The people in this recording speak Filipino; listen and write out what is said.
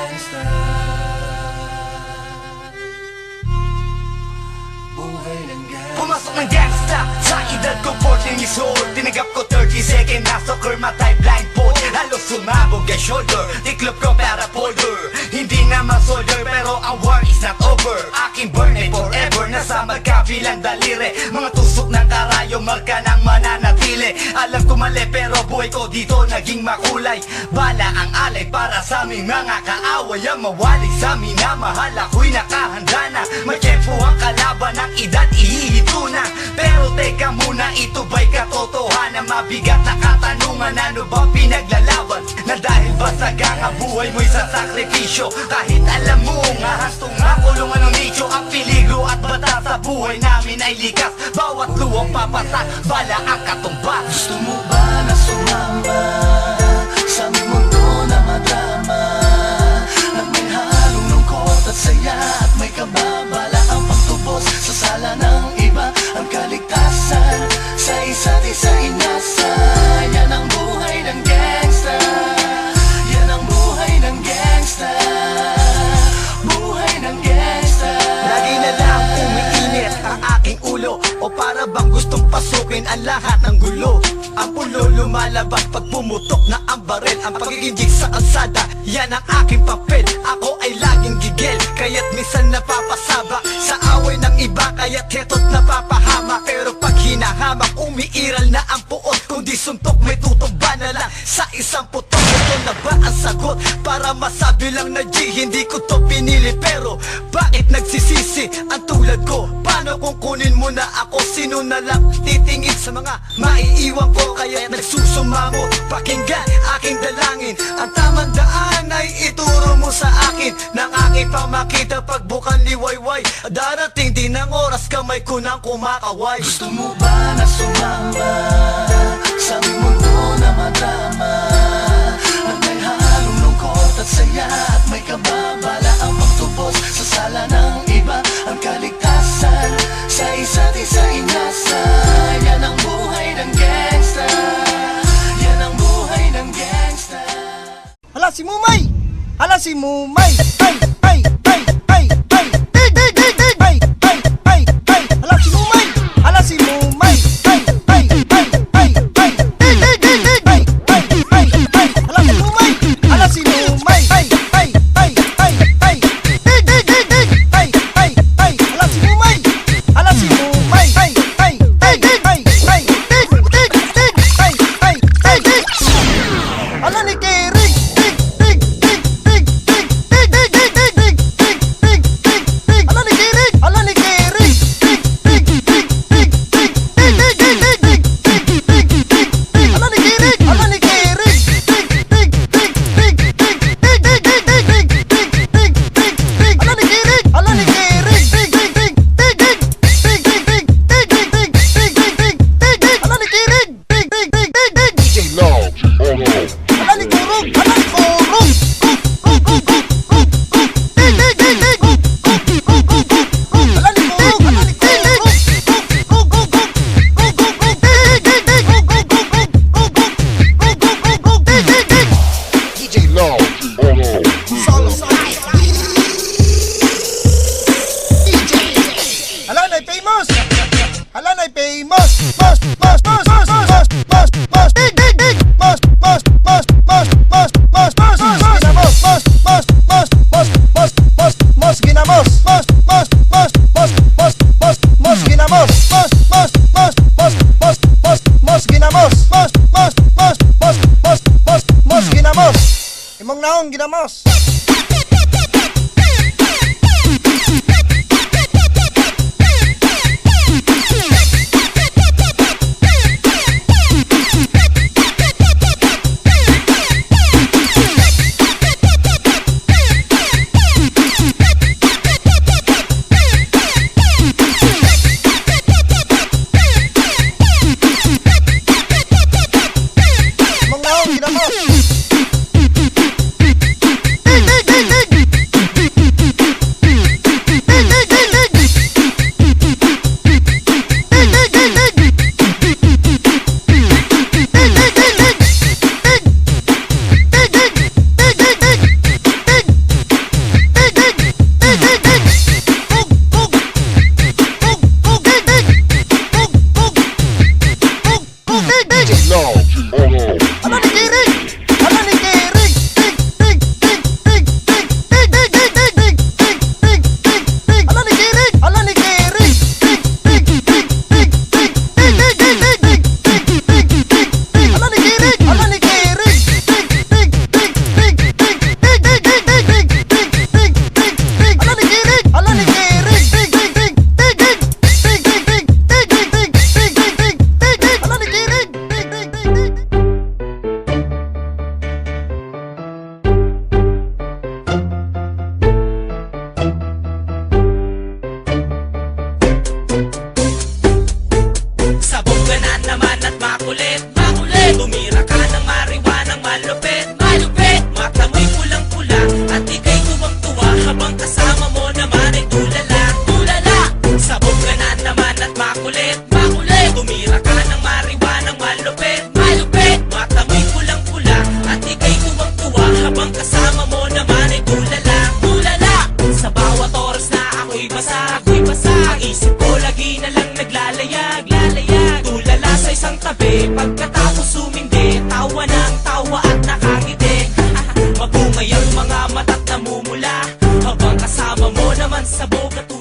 gangsta. Buhay ng gangsta. Pumasok ng gangsta sa edad ko 14 years old. Tinagap ko 30 second na soccer matay blindfold. Halos sumabog ang shoulder, tiklop ko para folder. Hindi nga ma-solder pero ang war is not over. Aking burn ay forever, nasa magkabilang daliri. Mga tusok ng karayo, marka ng mananatili. Alam ko mali pero buhay ko dito naging makulay. Bala ang alay para sa aming mga kaaway. Ang mawalay sa minamahal, ako'y nakahanda na. May tempo ang kalaban ng edad, ihihito na. Pero teka muna, ito ba'y katotohanan? Mabigat na katanungan, ano ba pinaglalaban? Na dahil ba sa ganga buhay mo'y sa sakripisyo? Kahit alam mo nga hastong nga kulungan ng nicho. Ang peligro at bata sa buhay namin ay likas. Bawat luwang papatak, bala ang katumbas. Gusto mo ba na sumama sa aming mundo na madrama? At may halong lungkot at saya, at may kababala ang pagtubos sa sala ng iba. Ang kaligtasan sa isa't isa inasa. Yan ang buhay ng gangsta. Yan ang buhay ng gangsta. Buhay ng gangsta. Lagi na lang umiinit ang aking ulo, o para bang gustong pasukin ang lahat ng gulo. Ang pulo lumalabas pag pumutok na ang baril. Ang pagiging jig sa kalsada, yan ang aking papel. Ako ay laging gigil, kaya't minsan napapasaba sa away ng iba, kaya't heto't napapahama. Pero pag hinahamak, umiiral na ang puot. Kundi suntok, may tutumba na lang sa isang putok. Ito na ba ang sagot? Para masabi lang na G, hindi ko to pinili. Pero bakit nagsisisi ang tulad ko? Paano kung kunin mo na ako? Sino na lang titingin sa mga maiiwan ko? Kaya nagsusumamo, pakinggan aking dalangin. Ang tamang daan ay ituro mo sa akin. Nang aking pamakita pagbukan liwayway. Darating din ang oras, kamay ko nang kumakaway. Gusto mo ba na sumama sa aming mundo na madrama? At may halong lungkot at saya, at may kababala ang pagtubos sa sala ng iba. Ang kaligtasan sa isa't isa inasa. Yan ang buhay ng gangsta. Yan ang buhay ng gangsta. Hala si Mumay! Hala si Mumay! Ay! Ay! Ay! Ay! Ay! Dig! Dig! Dig! Dig! Ay! Ay! Ay! Ay! Hala si Mumay! Hala si Mumay! Ay! Ay! Ay! Ay! Ay! Dig! Dig! Dig! Dig! Ay! Ay! Ay! Ay! Hala si Mumay! Hala si Mumay! Ay! Ay! Ay! Ay! Ay! Dig! Dig! Dig! Dig! Ay! Ay! Ay! Hala si Mumay! Hala si Mumay! Ay! Ay! Ay! Dig! Ay! Ay! Dig! Dig! Dig! Ay! Ay! Ay! Dig! Hala ni Kerry! Dig! Dig! Dig! Dig! Dig! Dig! Dig! sabog at